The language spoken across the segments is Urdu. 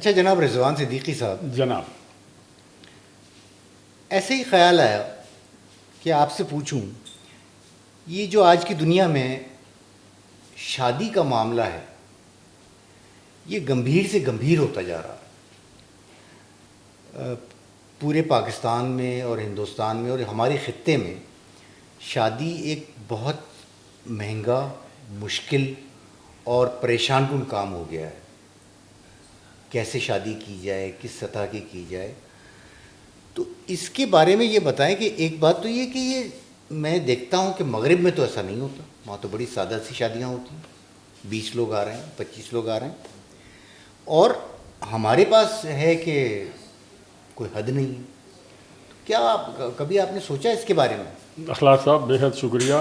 اچھا جناب رضوان صدیقی صاحب، جناب، ایسے ہی خیال آیا کہ آپ سے پوچھوں، یہ جو آج کی دنیا میں شادی کا معاملہ ہے یہ گمبھیر سے گمبھیر ہوتا جا رہا ہے پورے پاکستان میں اور ہندوستان میں اور ہمارے خطے میں شادی ایک بہت مہنگا، مشکل اور پریشان کن کام ہو گیا ہے. کیسے شادی کی جائے، کس سطح کی جائے، تو اس کے بارے میں یہ بتائیں کہ ایک بات تو یہ کہ یہ میں دیکھتا ہوں کہ مغرب میں تو ایسا نہیں ہوتا، وہاں تو بڑی سادہ سی شادیاں ہوتی ہیں، 20 لوگ آ رہے ہیں، 25 لوگ آ رہے ہیں، اور ہمارے پاس ہے کہ کوئی حد نہیں. کیا کبھی آپ نے سوچا اس کے بارے میں؟ اخلاق صاحب بہت شکریہ.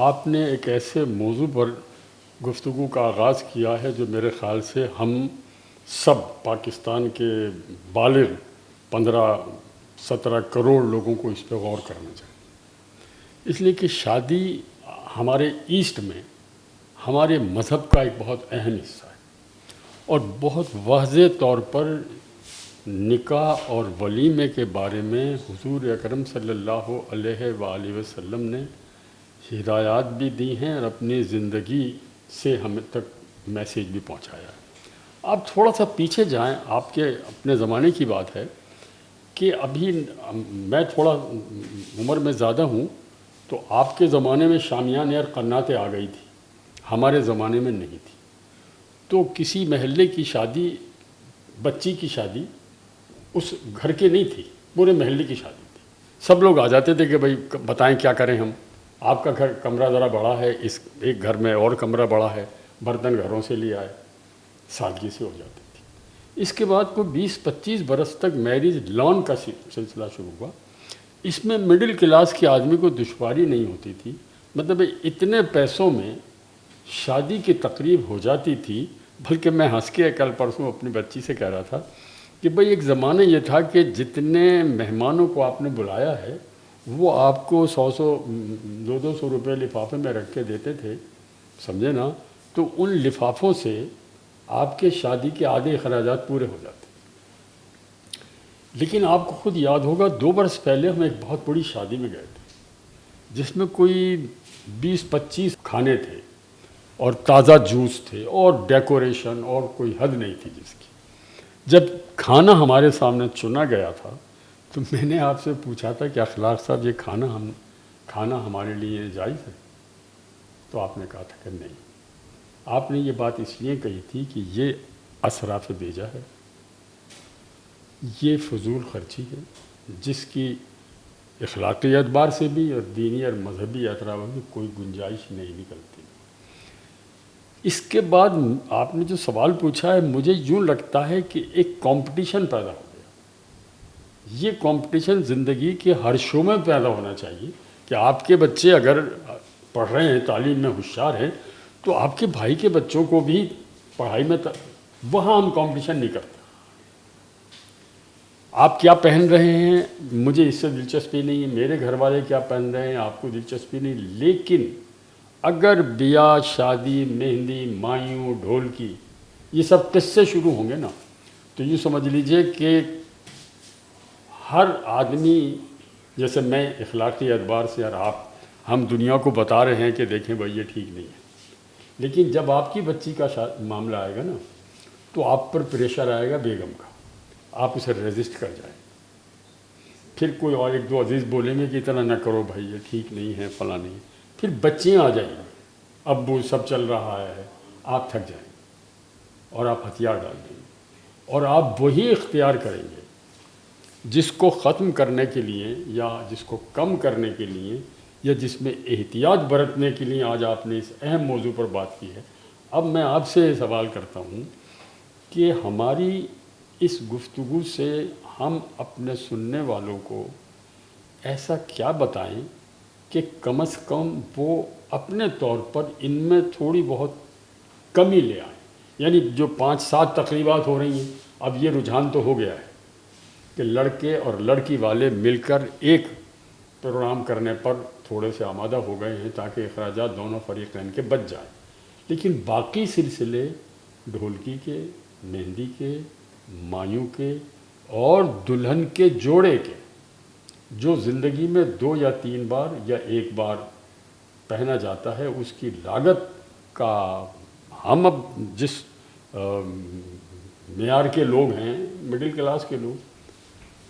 آپ نے ایک ایسے موضوع پر گفتگو کا آغاز کیا ہے جو میرے خیال سے ہم سب پاکستان کے بالغ 15-17 کروڑ لوگوں کو اس پہ غور کرنا چاہیے. اس لیے کہ شادی ہمارے ایسٹ میں ہمارے مذہب کا ایک بہت اہم حصہ ہے، اور بہت واضح طور پر نکاح اور ولیمے کے بارے میں حضور اکرم صلی اللہ علیہ وآلہ وسلم نے ہدایات بھی دی ہیں اور اپنی زندگی سے ہمیں تک میسیج بھی پہنچایا ہے. آپ تھوڑا سا پیچھے جائیں، آپ کے اپنے زمانے کی بات ہے کہ ابھی میں تھوڑا عمر میں زیادہ ہوں، تو آپ کے زمانے میں شامیانے اور قناتیں آ گئی تھی، ہمارے زمانے میں نہیں تھی. تو کسی محلے کی شادی، بچی کی شادی اس گھر کے نہیں تھی، پورے محلے کی شادی تھی. سب لوگ آ جاتے تھے کہ بھائی بتائیں کیا کریں ہم، آپ کا گھر کمرہ ذرا بڑا ہے، اس ایک گھر میں اور کمرہ بڑا ہے، برتن گھروں سے لے آئے، سادگی سے ہو جاتی تھی. اس کے بعد کوئی 20-25 برس تک میرج لان کا سلسلہ شروع ہوا. اس میں مڈل کلاس کے آدمی کو دشواری نہیں ہوتی تھی، مطلب اتنے پیسوں میں شادی کی تقریب ہو جاتی تھی. بلکہ میں ہنس کے کل پرسوں اپنی بچی سے کہہ رہا تھا کہ بھئی ایک زمانہ یہ تھا کہ جتنے مہمانوں کو آپ نے بلایا ہے وہ آپ کو 100-200 روپے لفافے میں رکھ کے دیتے تھے، سمجھے نا. تو ان لفافوں سے آپ کے شادی کے آدھے اخراجات پورے ہو جاتے. لیکن آپ کو خود یاد ہوگا 2 برس پہلے ہم ایک بہت بڑی شادی میں گئے تھے جس میں کوئی 20-25 کھانے تھے اور تازہ جوس تھے اور ڈیکوریشن اور کوئی حد نہیں تھی جس کی. جب کھانا ہمارے سامنے چنا گیا تھا تو میں نے آپ سے پوچھا تھا کہ اخلاق صاحب یہ کھانا ہمارے لیے جائز ہے؟ تو آپ نے کہا تھا کہ نہیں. آپ نے یہ بات اس لیے کہی تھی کہ یہ اسراف بیجا ہے، یہ فضول خرچی ہے جس کی اخلاقی اعتبار سے بھی اور دینی اور مذہبی اعتبار میں کوئی گنجائش نہیں نکلتی. اس کے بعد آپ نے جو سوال پوچھا ہے، مجھے یوں لگتا ہے کہ ایک کمپٹیشن پیدا ہو گیا. یہ کمپٹیشن زندگی کے ہر شعبے میں پیدا ہونا چاہیے کہ آپ کے بچے اگر پڑھ رہے ہیں، تعلیم میں ہوشیار ہیں، تو آپ کے بھائی کے بچوں کو بھی پڑھائی میں وہاں ہم کمپٹیشن نہیں کرتے. آپ کیا پہن رہے ہیں مجھے اس سے دلچسپی نہیں ہے، میرے گھر والے کیا پہن رہے ہیں آپ کو دلچسپی نہیں. لیکن اگر بیاہ، شادی، مہندی، مایوں، ڈھولکی، یہ سب قصے شروع ہوں گے نا، تو یوں سمجھ لیجئے کہ ہر آدمی، جیسے میں اخلاقی اعتبار سے اور آپ، ہم دنیا کو بتا رہے ہیں کہ دیکھیں بھائی یہ ٹھیک نہیں ہے، لیکن جب آپ کی بچی کا معاملہ آئے گا نا تو آپ پر پریشر آئے گا بیگم کا، آپ اسے ریزسٹ کر جائیں. پھر کوئی اور 1-2 عزیز بولیں گے کہ اتنا نہ کرو بھائی یہ ٹھیک نہیں ہے، فلاں نہیں ہے. پھر بچیاں آ جائیں گی، ابو سب چل رہا ہے، آپ تھک جائیں گے اور آپ ہتھیار ڈال دیں گے اور آپ وہی اختیار کریں گے جس کو ختم کرنے کے لیے یا جس کو کم کرنے کے لیے یا جس میں احتیاط برتنے کے لیے آج آپ نے اس اہم موضوع پر بات کی ہے. اب میں آپ سے سوال کرتا ہوں کہ ہماری اس گفتگو سے ہم اپنے سننے والوں کو ایسا کیا بتائیں کہ کم از کم وہ اپنے طور پر ان میں تھوڑی بہت کمی لے آئیں. یعنی جو 5-7 تقریبات ہو رہی ہیں، اب یہ رجحان تو ہو گیا ہے کہ لڑکے اور لڑکی والے مل کر ایک پروگرام کرنے پر تھوڑے سے آمادہ ہو گئے ہیں تاکہ اخراجات دونوں فریقین کے بچ جائیں. لیکن باقی سلسلے ڈھولکی کے، مہندی کے، مایوں کے اور دلہن کے جوڑے کے، جو زندگی میں 2 یا 3 بار یا 1 بار پہنا جاتا ہے، اس کی لاگت کا ہم اب جس معیار کے لوگ ہیں، مڈل کلاس کے لوگ،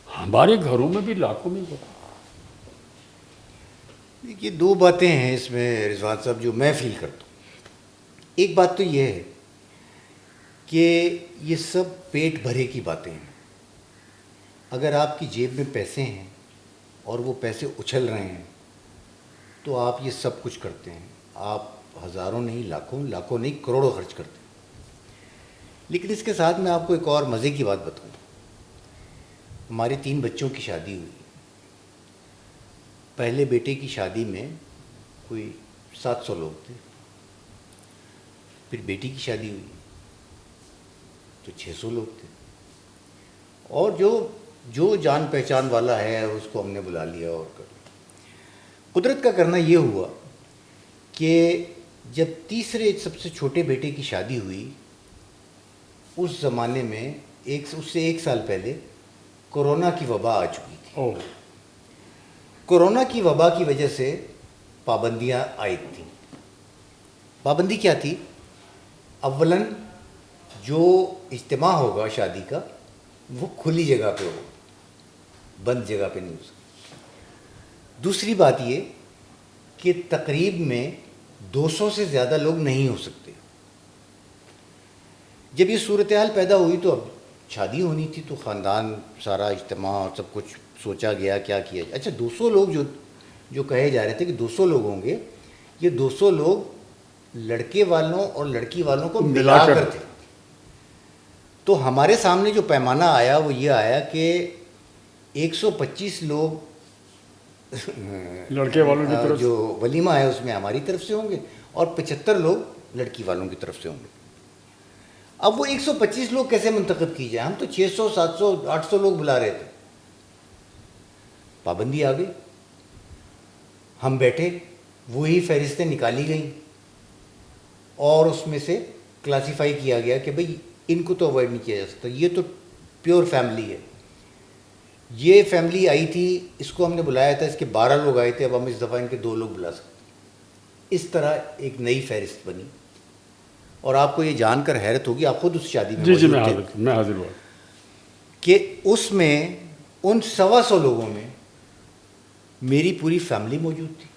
ہمارے گھروں میں بھی لاکھوں میں ہوتا ہے۔ یہ 2 باتیں ہیں اس میں رضوان صاحب جو میں فیل کرتا ہوں۔ ایک بات تو یہ ہے کہ یہ سب پیٹ بھرے کی باتیں ہیں۔ اگر آپ کی جیب میں پیسے ہیں اور وہ پیسے اچھل رہے ہیں تو آپ یہ سب کچھ کرتے ہیں، آپ ہزاروں نہیں، لاکھوں نہیں، کروڑوں خرچ کرتے ہیں۔ لیکن اس کے ساتھ میں آپ کو ایک اور مزے کی بات بتاؤں۔ ہمارے 3 بچوں کی شادی ہوئی۔ پہلے بیٹے کی شادی میں کوئی 700 لوگ تھے، پھر بیٹی کی شادی ہوئی تو 600 لوگ تھے، اور جو جان پہچان والا ہے اس کو ہم نے بلا لیا اور کر لیا۔ قدرت کا کرنا یہ ہوا کہ جب تیسرے سب سے چھوٹے بیٹے کی شادی ہوئی، اس زمانے میں اس سے 1 سال پہلے کورونا کی وبا آ چکی تھی۔ کورونا کی وبا کی وجہ سے پابندیاں عائد تھیں۔ پابندی کیا تھی؟ اولاً جو اجتماع ہوگا شادی کا وہ کھلی جگہ پہ ہوگا، بند جگہ پہ نہیں ہو سکتا۔ دوسری بات یہ کہ تقریب میں 200 سے زیادہ لوگ نہیں ہو سکتے۔ جب یہ صورتحال پیدا ہوئی تو اب شادی ہونی تھی، تو خاندان سارا اجتماع اور سب کچھ سوچا گیا کیا کیا جائے۔ اچھا 200 لوگ جو کہے جا رہے تھے کہ 200 لوگ ہوں گے، یہ 200 لوگ لڑکے والوں اور لڑکی والوں کو ملا کر تھے۔ تو ہمارے سامنے جو پیمانہ آیا وہ یہ آیا کہ 125 لوگ لڑکے والوں کی طرف جو ولیمہ ہے اس میں ہماری طرف سے ہوں گے، اور 75 لوگ لڑکی والوں کی طرف سے ہوں گے۔ اب وہ 125 لوگ کیسے منتخب کی جائے؟ ہم تو 600 700 800 لوگ بلا رہے تھے۔ پابندی آ گئی، ہم بیٹھے، وہی فہرستیں نکالی گئیں اور اس میں سے کلاسیفائی کیا گیا کہ بھئی ان کو تو اوائڈ نہیں کیا جا سکتا، یہ تو پیور فیملی ہے۔ یہ فیملی آئی تھی، اس کو ہم نے بلایا تھا، اس کے 12 لوگ آئے تھے، اب ہم اس دفعہ ان کے 2 لوگ بلا سکتے ہیں۔ اس طرح ایک نئی فہرست بنی، اور آپ کو یہ جان کر حیرت ہوگی، آپ خود اس شادی میں جی موجود تھے، میں حاضر ہوا کہ اس میں ان 125 لوگوں میں میری پوری فیملی موجود تھی،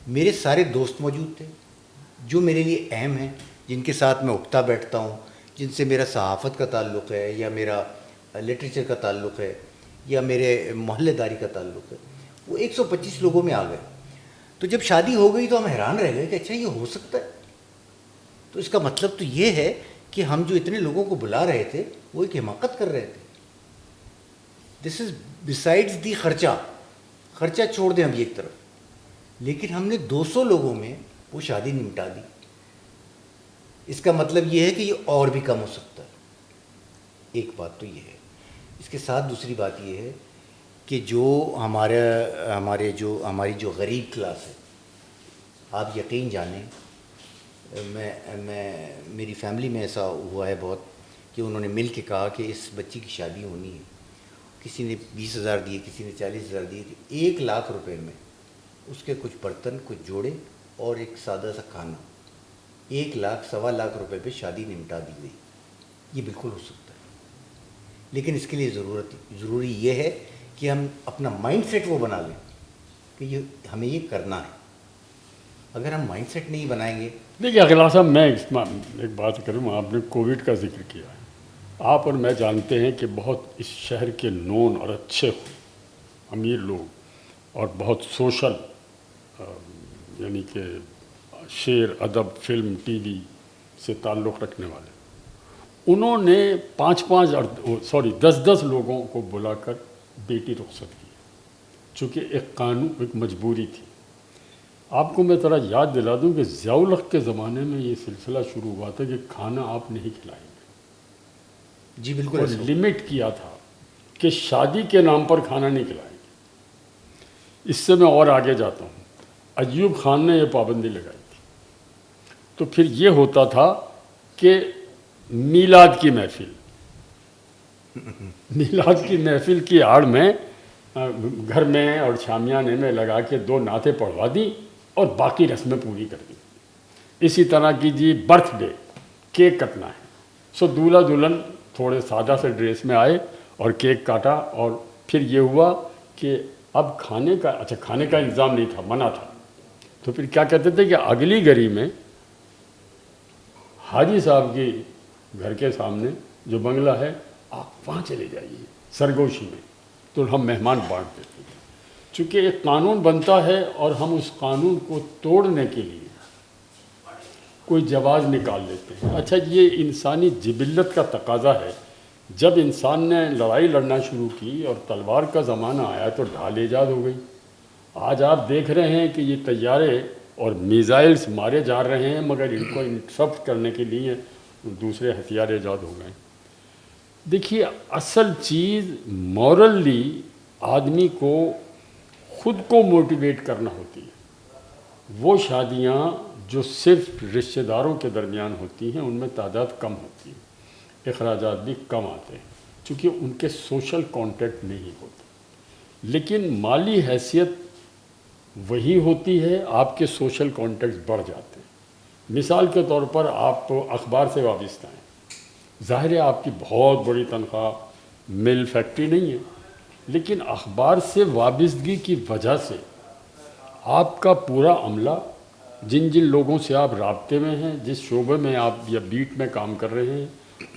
میرے سارے دوست موجود تھے جو میرے لیے اہم ہیں، جن کے ساتھ میں اٹھتا بیٹھتا ہوں، جن سے میرا صحافت کا تعلق ہے، یا میرا لٹریچر کا تعلق ہے، یا میرے محلے داری کا تعلق ہے۔ وہ 125 لوگوں میں آ گئے۔ تو جب شادی ہو گئی تو ہم حیران رہ گئے کہ اچھا یہ ہو سکتا ہے۔ تو اس کا مطلب تو یہ ہے کہ ہم جو اتنے لوگوں کو بلا رہے تھے وہ ایک حماقت کر رہے تھے۔ دس از بسائڈز دی خرچہ چھوڑ دیں ہم ایک طرف، لیکن ہم نے 200 لوگوں میں وہ شادی نمٹا دی۔ اس کا مطلب یہ ہے کہ یہ اور بھی کم ہو سکتا ہے۔ ایک بات تو یہ ہے۔ اس کے ساتھ دوسری بات یہ ہے کہ جو ہماری جو غریب کلاس ہے، آپ یقین جانیں، میری فیملی میں ایسا ہوا ہے بہت کہ انہوں نے مل کے کہا کہ اس بچی کی شادی ہونی ہے، کسی نے 20,000 دیے، کسی نے 40,000 دیے، 1 لاکھ روپے میں اس کے کچھ برتن، کچھ جوڑے اور ایک سادہ سا کھانا، 1 لاکھ 1.25 لاکھ روپے پہ شادی نمٹا دی گئی۔ یہ بالکل ہو سکتا ہے، لیکن اس کے لیے ضروری یہ ہے کہ ہم اپنا مائنڈ سیٹ وہ بنا لیں کہ ہمیں یہ کرنا ہے۔ اگر ہم مائنڈ سیٹ نہیں بنائیں گے۔ دیکھیے اخلاق صاحب، میں ایک بات کروں، آپ نے کووڈ کا ذکر کیا ہے۔ آپ اور میں جانتے ہیں کہ بہت اس شہر کے نون اور اچھے امیر لوگ اور بہت سوشل، یعنی کہ شعر، ادب، فلم، ٹی وی سے تعلق رکھنے والے، انہوں نے 10 لوگوں کو بلا کر بیٹی رخصت کی، چونکہ ایک قانون، ایک مجبوری تھی۔ آپ کو میں ذرا یاد دلا دوں کہ ضیاء الحق کے زمانے میں یہ سلسلہ شروع ہوا تھا کہ کھانا آپ نہیں کھلائیں گے۔ جی بالکل، اور لمٹ کیا تھا کہ شادی کے نام پر کھانا نہیں کھلائیں گے۔ اس سے میں اور آگے جاتا ہوں، ایوب خان نے یہ پابندی لگائی تھی۔ تو پھر یہ ہوتا تھا کہ میلاد کی محفل، میلاد کی محفل کی آڑ میں گھر میں اور شامیانے میں لگا کے 2 نعتیں پڑھوا دی اور باقی رسمیں پوری کر دی. اسی طرح کی جی برتھ ڈے، کیک کٹنا ہے، سو دولہا دلہن تھوڑے سادہ سے ڈریس میں آئے اور کیک کاٹا. اور پھر یہ ہوا کہ اب کھانے کا انتظام نہیں تھا، منع تھا. تو پھر کیا کہتے تھے کہ اگلی گری میں حاجی صاحب کی گھر کے سامنے جو بنگلہ ہے آپ وہاں چلے جائیے سرگوشی میں. تو ہم مہمان بانٹ دیتے تھے. چونکہ ایک قانون بنتا ہے اور ہم اس قانون کو توڑنے کے لیے کوئی جواز نکال لیتے ہیں. اچھا، یہ انسانی جبلت کا تقاضا ہے. جب انسان نے لڑائی لڑنا شروع کی اور تلوار کا زمانہ آیا تو ڈھال ایجاد ہو گئی. آج آپ دیکھ رہے ہیں کہ یہ طیارے اور میزائلز مارے جا رہے ہیں، مگر ان کو انٹرپٹ کرنے کے لیے دوسرے ہتھیار ایجاد ہو گئے. دیکھیے، اصل چیز مورلی آدمی کو خود کو موٹیویٹ کرنا ہوتی ہے. وہ شادیاں جو صرف رشتہ داروں کے درمیان ہوتی ہیں ان میں تعداد کم ہوتی ہے، اخراجات بھی کم آتے ہیں چونکہ ان کے سوشل کانٹیکٹ نہیں ہوتے. لیکن مالی حیثیت وہی ہوتی ہے، آپ کے سوشل کانٹیکٹ بڑھ جاتے ہیں. مثال کے طور پر آپ اخبار سے وابستہ ہیں، ظاہر ہے آپ کی بہت بڑی تنخواہ مل فیکٹری نہیں ہے، لیکن اخبار سے وابستگی کی وجہ سے آپ کا پورا عملہ، جن لوگوں سے آپ رابطے میں ہیں، جس شعبے میں آپ یا بیٹ میں کام کر رہے ہیں،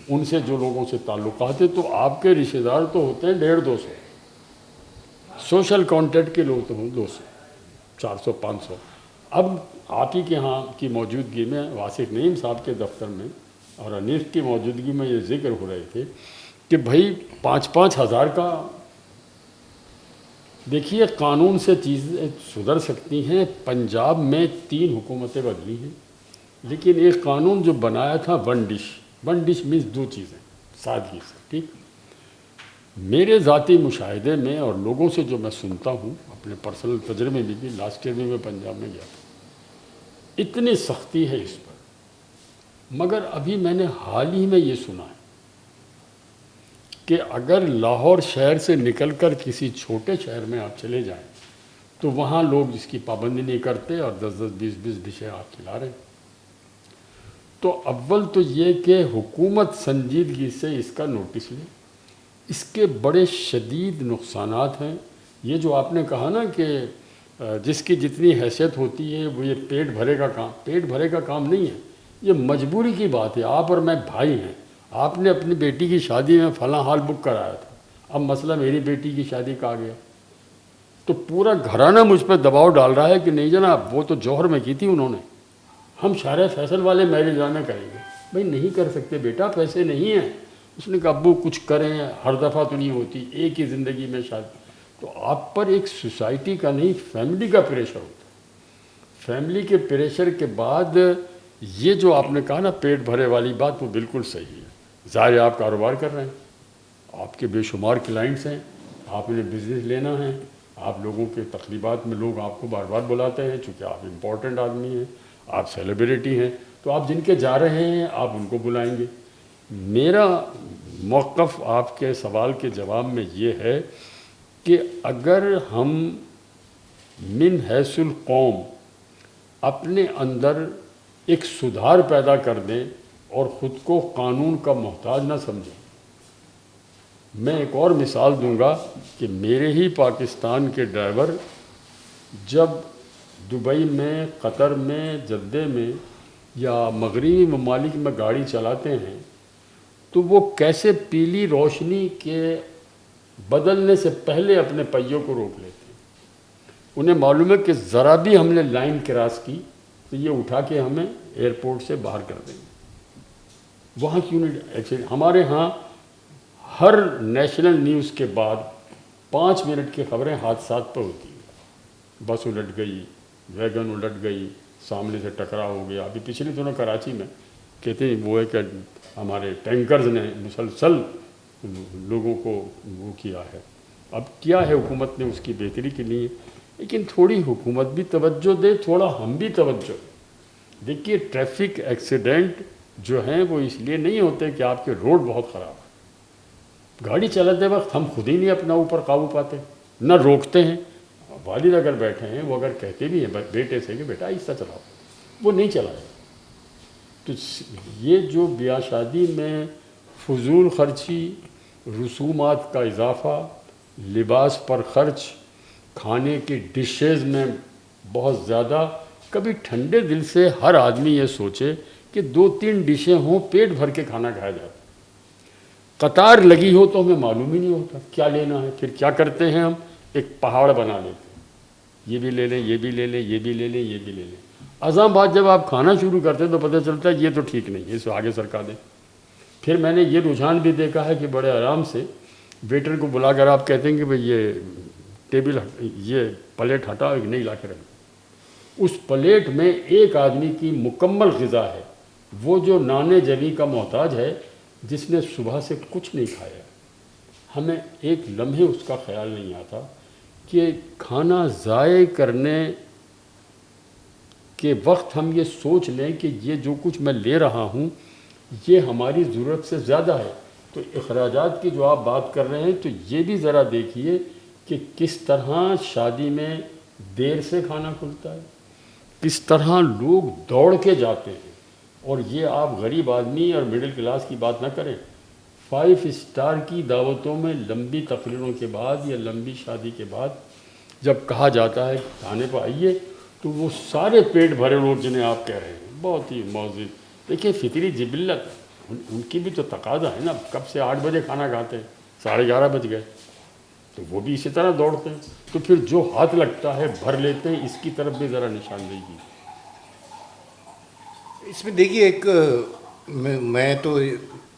ان سے جو لوگوں سے تعلقات ہیں، تو آپ کے رشتہ دار تو ہوتے ہیں 150-200. سوشل کانٹیکٹ کے لوگ تو ہوں 200 400 500. اب آپ ہی کے ہاں کی موجودگی میں واسق نعیم صاحب کے دفتر میں اور انیس کی موجودگی میں یہ ذکر ہو رہے تھے کہ بھائی 5-5 ہزار کا. دیکھیے، قانون سے چیزیں سدھر سکتی ہیں. پنجاب میں 3 حکومتیں بدلی ہیں، لیکن ایک قانون جو بنایا تھا ون ڈش مینس 2 چیزیں سادگی سے. ٹھیک، میرے ذاتی مشاہدے میں اور لوگوں سے جو میں سنتا ہوں، اپنے پرسنل تجربے میں بھی، لاسٹ ایئر میں پنجاب میں گیا تھا، اتنی سختی ہے اس پر. مگر ابھی میں نے حال ہی میں یہ سنا ہے کہ اگر لاہور شہر سے نکل کر کسی چھوٹے شہر میں آپ چلے جائیں تو وہاں لوگ اس کی پابندی نہیں کرتے اور 10-10 20-20 ڈشیں آپ کھلا رہے ہیں. تو اول تو یہ کہ حکومت سنجیدگی سے اس کا نوٹس لے. اس کے بڑے شدید نقصانات ہیں. یہ جو آپ نے کہا نا کہ جس کی جتنی حیثیت ہوتی ہے وہ یہ پیٹ بھرے کا کام نہیں ہے، یہ مجبوری کی بات ہے. آپ اور میں بھائی ہیں، آپ نے اپنی بیٹی کی شادی میں فلاں ہال بک کرایا تھا، اب مسئلہ میری بیٹی کی شادی کا آ گیا تو پورا گھرانہ مجھ پہ دباؤ ڈال رہا ہے کہ نہیں جناب، وہ تو جوہر میں کی تھی انہوں نے، ہم شارع فیصل والے میرج میں کریں گے. بھائی نہیں کر سکتے بیٹا، پیسے نہیں ہیں. اس نے کہا ابو کچھ کریں، ہر دفعہ تو نہیں ہوتی، ایک ہی زندگی میں شادی. تو آپ پر ایک سوسائٹی کا نہیں، فیملی کا پریشر ہوتا ہے. فیملی کے پریشر کے بعد یہ جو آپ نے کہا نا پیٹ بھرے والی بات، وہ بالکل صحیح ہے. ظاہر آپ کاروبار کر رہے ہیں، آپ کے بے شمار کلائنٹس ہیں، آپ نے بزنس لینا ہے، آپ لوگوں کے تقریبات میں لوگ آپ کو بار بار بلاتے ہیں چونکہ آپ امپورٹنٹ آدمی ہیں، آپ سیلیبریٹی ہیں، تو آپ جن کے جا رہے ہیں آپ ان کو بلائیں گے. میرا موقف آپ کے سوال کے جواب میں یہ ہے کہ اگر ہم من حیث القوم اپنے اندر ایک سدھار پیدا کر دیں اور خود کو قانون کا محتاج نہ سمجھیں. میں ایک اور مثال دوں گا کہ میرے ہی پاکستان کے ڈرائیور جب دبئی میں، قطر میں، جدہ میں یا مغربی ممالک میں گاڑی چلاتے ہیں تو وہ کیسے پیلی روشنی کے بدلنے سے پہلے اپنے پہیوں کو روک لیتے ہیں. انہیں معلوم ہے کہ ذرا بھی ہم نے لائن کراس کی تو یہ اٹھا کے ہمیں ایئرپورٹ سے باہر کر دیں گے. وہاں کیوں نہیں ایکچولی ہمارے ہاں ہر نیشنل نیوز کے بعد 5 منٹ کی خبریں حادثات پہ ہوتی ہیں. بس الٹ گئی، ویگن الٹ گئی، سامنے سے ٹکرا ہو گیا. ابھی پچھلے دنوں کراچی میں کہتے ہیں وہ ہے کہ ہمارے ٹینکرز نے مسلسل لوگوں کو وہ کیا ہے. اب کیا ہے، حکومت نے اس کی بہتری کے لیے، لیکن تھوڑی حکومت بھی توجہ دے، تھوڑا ہم بھی توجہ. دیکھیے ٹریفک ایکسیڈنٹ جو ہیں وہ اس لیے نہیں ہوتے کہ آپ کے روڈ بہت خراب ہے. گاڑی چلاتے وقت ہم خود ہی نہیں اپنا اوپر قابو پاتے، نہ روکتے ہیں. والد اگر بیٹھے ہیں وہ اگر کہتے بھی ہیں بیٹے سے کہ بیٹا آہستہ چلاؤ، وہ نہیں چلائے. تو یہ جو بیاہ شادی میں فضول خرچی، رسومات کا اضافہ، لباس پر خرچ، کھانے کی ڈشز میں بہت زیادہ، کبھی ٹھنڈے دل سے ہر آدمی یہ سوچے کہ 2-3 ڈشیں ہوں، پیٹ بھر کے کھانا کھایا جاتا. قطار لگی ہو تو ہمیں معلوم ہی نہیں ہوتا کیا لینا ہے. پھر کیا کرتے ہیں ہم؟ ایک پہاڑ بنا لیتے ہیں، یہ بھی لے لیں، یہ بھی لے لیں، یہ بھی لے لیں، یہ بھی لے لیں. اذاں بعد جب آپ کھانا شروع کرتے ہیں تو پتہ چلتا ہے یہ تو ٹھیک نہیں ہے، اس کو آگے سرکا دیں. پھر میں نے یہ رجحان بھی دیکھا ہے کہ بڑے آرام سے ویٹر کو بلا کر آپ کہتے ہیں کہ بھئی یہ ٹیبل، یہ پلیٹ ہٹاؤ، ایک نئی لا کے رکھ. اس پلیٹ میں ایک آدمی کی مکمل غذا ہے، وہ جو نانے جوی کا محتاج ہے، جس نے صبح سے کچھ نہیں کھایا. ہمیں ایک لمحے اس کا خیال نہیں آتا کہ کھانا ضائع کرنے کے وقت ہم یہ سوچ لیں کہ یہ جو کچھ میں لے رہا ہوں یہ ہماری ضرورت سے زیادہ ہے. تو اخراجات کی جو آپ بات کر رہے ہیں تو یہ بھی ذرا دیکھیے کہ کس طرح شادی میں دیر سے کھانا کھلتا ہے، کس طرح لوگ دوڑ کے جاتے ہیں. اور یہ آپ غریب آدمی اور مڈل کلاس کی بات نہ کریں، 5 اسٹار کی دعوتوں میں لمبی تقریروں کے بعد یا لمبی شادی کے بعد جب کہا جاتا ہے کھانے پہ آئیے تو وہ سارے پیٹ بھرے لوگ جنہیں آپ کہہ رہے ہیں بہت ہی معزز. دیکھیں فطری جبلت، ان کی بھی تو تقاضا ہے نا. کب سے 8 بجے کھانا کھاتے ہیں، 11:30 بج گئے، تو وہ بھی اسی طرح دوڑتے ہیں. تو پھر جو ہاتھ لگتا ہے بھر لیتے ہیں. اس کی طرف بھی ذرا نشاندہی کی. اس میں دیکھیے ایک میں تو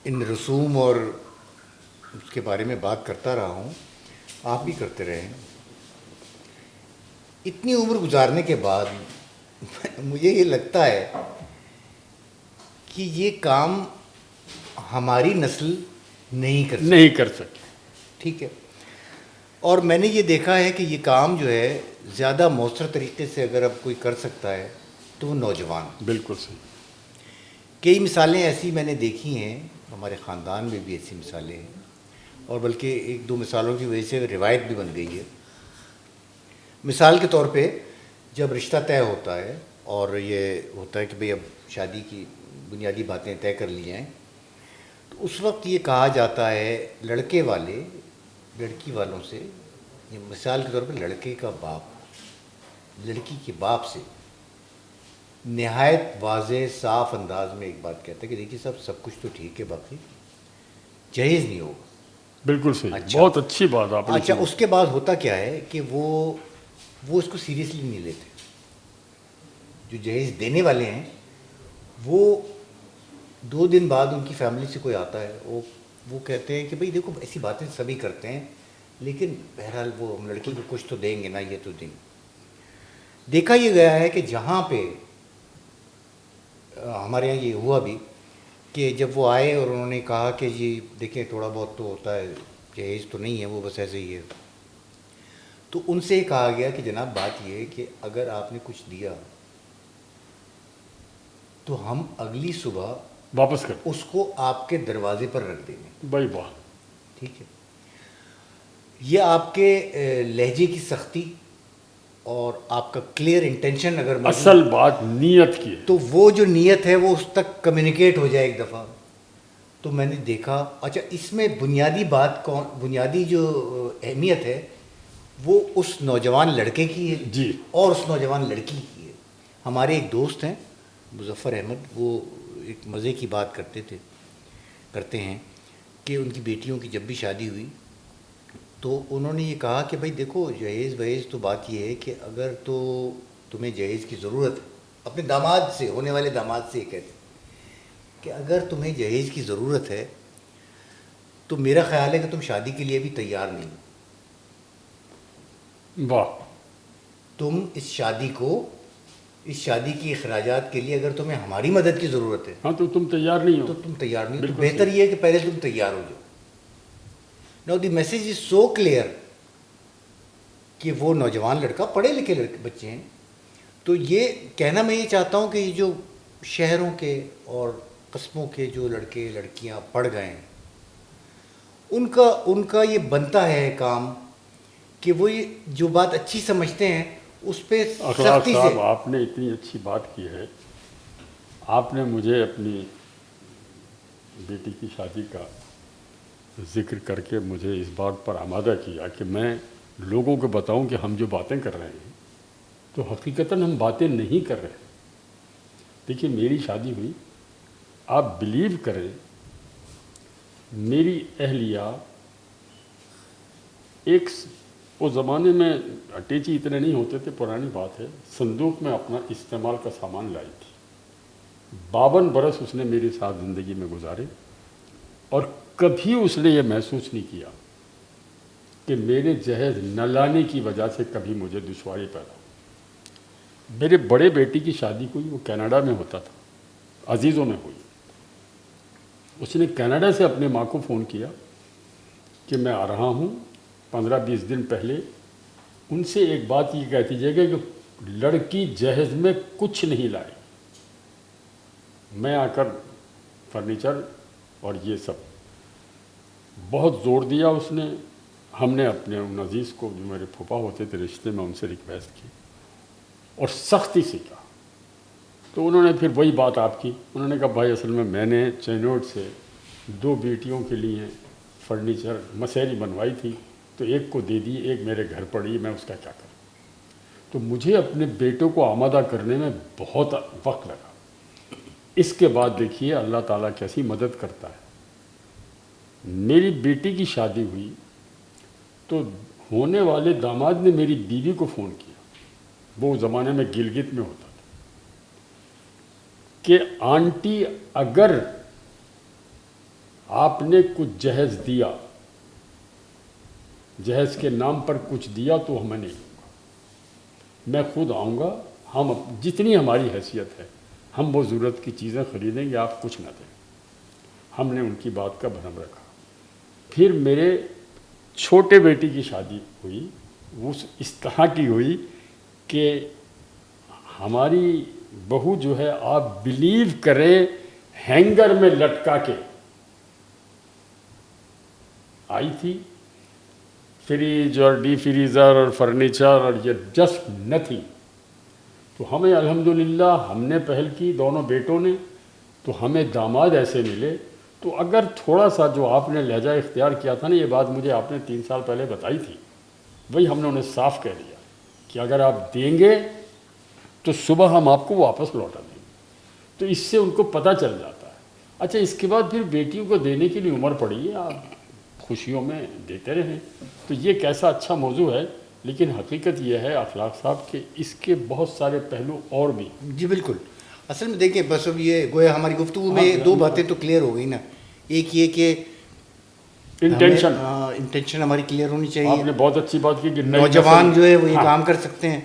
ان رسوم اور اس کے بارے میں بات کرتا رہا ہوں، آپ بھی کرتے رہے ہیں. اتنی عمر گزارنے کے بعد مجھے یہ لگتا ہے کہ یہ کام ہماری نسل نہیں کر سکے. ٹھیک ہے. اور میں نے یہ دیکھا ہے کہ یہ کام جو ہے زیادہ مؤثر طریقے سے اگر اب کوئی کر سکتا ہے تو وہ نوجوان. بالکل صحیح. کئی مثالیں ایسی میں نے دیکھی ہیں، ہمارے خاندان میں بھی ایسی مثالیں ہیں، اور بلکہ 1-2 مثالوں کی وجہ سے روایت بھی بن گئی ہے. مثال کے طور پہ جب رشتہ طے ہوتا ہے اور یہ ہوتا ہے کہ بھئی اب شادی کی بنیادی باتیں طے کر لی ہیں، تو اس وقت یہ کہا جاتا ہے لڑکے والے لڑکی والوں سے، یہ مثال کے طور پہ لڑکے کا باپ لڑکی کے باپ سے نہایت واضح صاف انداز میں ایک بات کہتا ہے کہ دیکھیے صاحب سب کچھ تو ٹھیک ہے، باقی جہیز نہیں ہوگا. بالکل صحیح. اچھا. بہت اچھی بات آپ نے. اچھا، اس کے بعد ہوتا کیا ہے کہ وہ اس کو سیریسلی نہیں لیتے. جو جہیز دینے والے ہیں وہ 2 دن بعد ان کی فیملی سے کوئی آتا ہے، وہ کہتے ہیں کہ بھئی دیکھو ایسی باتیں سبھی کرتے ہیں لیکن بہرحال وہ ہم لڑکی کو کچھ تو دیں گے نا، یہ تو دیں گے. دیکھا یہ گیا ہے کہ جہاں پہ ہمارے یہاں یہ ہوا بھی کہ جب وہ آئے اور انہوں نے کہا کہ جی دیکھیں تھوڑا بہت تو ہوتا ہے، جہیز تو نہیں ہے، وہ بس ایسے ہی ہے، تو ان سے یہ کہا گیا کہ جناب بات یہ ہے کہ اگر آپ نے کچھ دیا تو ہم اگلی صبح واپس کر اس کو آپ کے دروازے پر رکھ دیں گے. بھائی واہ. ٹھیک ہے. یہ آپ کے لہجے کی سختی اور آپ کا کلیئر انٹینشن اگر اصل بات نیت کی ہے تو وہ جو نیت ہے وہ اس تک کمیونیکیٹ ہو جائے ایک دفعہ. تو میں نے دیکھا اچھا اس میں بنیادی جو اہمیت ہے وہ اس نوجوان لڑکے کی ہے جی. اور اس نوجوان لڑکی کی ہے. ہمارے ایک دوست ہیں مظفر احمد، وہ ایک مزے کی بات کرتے ہیں کہ ان کی بیٹیوں کی جب بھی شادی ہوئی تو انہوں نے یہ کہا کہ بھائی دیکھو جہیز وہیز تو بات یہ ہے کہ اگر تو تمہیں جہیز کی ضرورت ہے، اپنے داماد سے، ہونے والے داماد سے یہ کہتے کہ اگر تمہیں جہیز کی ضرورت ہے تو میرا خیال ہے کہ تم شادی کے لیے بھی تیار نہیں ہو. واہ. تم اس شادی کی اخراجات کے لیے اگر تمہیں ہماری مدد کی ضرورت ہے ہاں تو تم تیار نہیں ہو. تو تم تیار نہیں ہو. تو بالکل بہتر یہ ہے کہ پہلے تم تیار ہو جاؤ. Now the message is so clear کہ وہ نوجوان لڑکا پڑھے لکھے بچے ہیں. تو یہ کہنا میں یہ چاہتا ہوں کہ یہ جو شہروں کے اور قصبوں کے جو لڑکے لڑکیاں پڑھ گئے ہیں ان کا یہ بنتا ہے کام کہ وہ جو بات اچھی سمجھتے ہیں اس پہ اخلاق سختی صاحب سے. آپ نے اتنی اچھی بات کی ہے. آپ نے مجھے اپنی بیٹی کی شادی کا ذکر کر کے مجھے اس بات پر آمادہ کیا کہ میں لوگوں کو بتاؤں کہ ہم جو باتیں کر رہے ہیں تو حقیقتاً ہم باتیں نہیں کر رہے. دیکھیے میری شادی ہوئی, آپ بلیو کریں میری اہلیہ ایک اس زمانے میں اٹیچی اتنے نہیں ہوتے تھے, پرانی بات ہے, صندوق میں اپنا استعمال کا سامان لائی تھی. 52 برس اس نے میرے ساتھ زندگی میں گزارے اور کبھی اس نے یہ محسوس نہیں کیا کہ میرے جہیز نہ لانے کی وجہ سے کبھی مجھے دشواری پیدا ہو. میرے بڑے بیٹی کی شادی ہوئی, وہ کینیڈا میں ہوتا تھا, عزیزوں میں ہوئی. اس نے کینیڈا سے اپنے ماں کو فون کیا کہ میں آ رہا ہوں. 15-20 دن پہلے ان سے ایک بات یہ کہتی جائے گا کہ لڑکی جہیز میں کچھ نہیں لائے. میں آ کر فرنیچر اور یہ سب بہت زور دیا اس نے. ہم نے اپنے ان عزیز کو جو میرے پھوپھا ہوتے تھے رشتے میں, ان سے ریکویسٹ کی اور سختی سے کہا. تو انہوں نے پھر وہی بات آپ کی, انہوں نے کہا بھائی اصل میں نے چینوٹ سے 2 بیٹیوں کے لیے فرنیچر مسیری بنوائی تھی, تو ایک کو دے دی, ایک میرے گھر پڑی, میں اس کا کیا کروں. تو مجھے اپنے بیٹوں کو آمادہ کرنے میں بہت وقت لگا. اس کے بعد دیکھیے اللہ تعالیٰ کیسی مدد کرتا ہے. میری بیٹی کی شادی ہوئی تو ہونے والے داماد نے میری بیوی کو فون کیا, وہ اس زمانے میں گلگت میں ہوتا تھا, کہ آنٹی اگر آپ نے کچھ جہیز دیا, جہیز کے نام پر کچھ دیا تو ہمیں نہیں دوں گا, میں خود آؤں گا, ہم جتنی ہماری حیثیت ہے ہم وہ ضرورت کی چیزیں خریدیں گے, آپ کچھ نہ دیں. ہم نے ان کی بات کا بھرم رکھا. پھر میرے چھوٹے بیٹی کی شادی ہوئی, وہ اس طرح کی ہوئی کہ ہماری بہو جو ہے آپ بلیو کریں ہینگر میں لٹکا کے آئی تھی. فریج اور ڈی فریزر اور فرنیچر اور یہ جسٹ نتھنگ. تو ہمیں الحمدللہ ہم نے پہل کی, دونوں بیٹوں نے, تو ہمیں داماد ایسے ملے. تو اگر تھوڑا سا جو آپ نے لہجہ اختیار کیا تھا نا, یہ بات مجھے آپ نے 3 سال پہلے بتائی تھی, وہی ہم نے انہیں صاف کہہ دیا کہ اگر آپ دیں گے تو صبح ہم آپ کو واپس لوٹا دیں گے. تو اس سے ان کو پتہ چل جاتا ہے. اچھا اس کے بعد پھر بیٹیوں کو دینے کی بھی عمر پڑی ہے, آپ خوشیوں میں دیتے رہیں. تو یہ کیسا اچھا موضوع ہے, لیکن حقیقت یہ ہے اخلاق صاحب کہ اس کے بہت سارے پہلو اور بھی. جی بالکل. اصل میں دیکھیں بس اب یہ گویا ہماری گفتگو میں 2 باتیں تو کلیئر ہو گئی نا. ایک یہ کہ انٹینشن ہماری کلیئر ہونی چاہیے. آپ نے بہت اچھی بات کی کہ نوجوان جو ہے وہ یہ کام کر سکتے ہیں,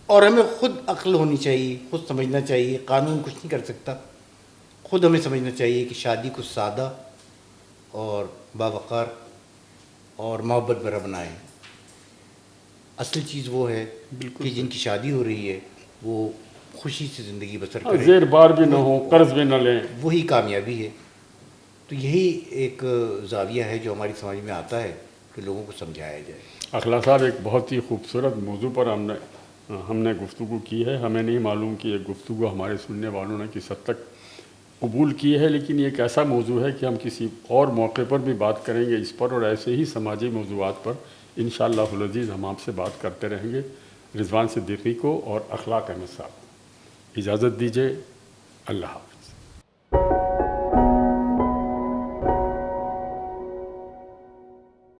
اور ہمیں خود عقل ہونی چاہیے, خود سمجھنا چاہیے. قانون کچھ نہیں کر سکتا, خود ہمیں سمجھنا چاہیے کہ شادی کو سادہ اور باوقار اور محبت بھرا بنائیں. اصل چیز وہ ہے کہ جن کی شادی ہو رہی ہے وہ خوشی سے زندگی بسر کریں, زیر بار بھی نہ ہو, قرض بھی نہ لیں, وہی کامیابی ہے. تو یہی ایک زاویہ ہے جو ہماری سمجھ میں آتا ہے کہ لوگوں کو سمجھایا جائے. اخلاق صاحب ایک بہت ہی خوبصورت موضوع پر ہم نے گفتگو کی ہے. ہمیں نہیں معلوم کہ یہ گفتگو ہمارے سننے والوں نے کس حد تک قبول کی ہے, لیکن یہ ایک ایسا موضوع ہے کہ ہم کسی اور موقع پر بھی بات کریں گے اس پر, اور ایسے ہی سماجی موضوعات پر انشاءاللہ العزیز ہم آپ سے بات کرتے رہیں گے. رضوان صدیقی کو اور اخلاق احمد صاحب کو اجازت دیجیے. اللہ حافظ.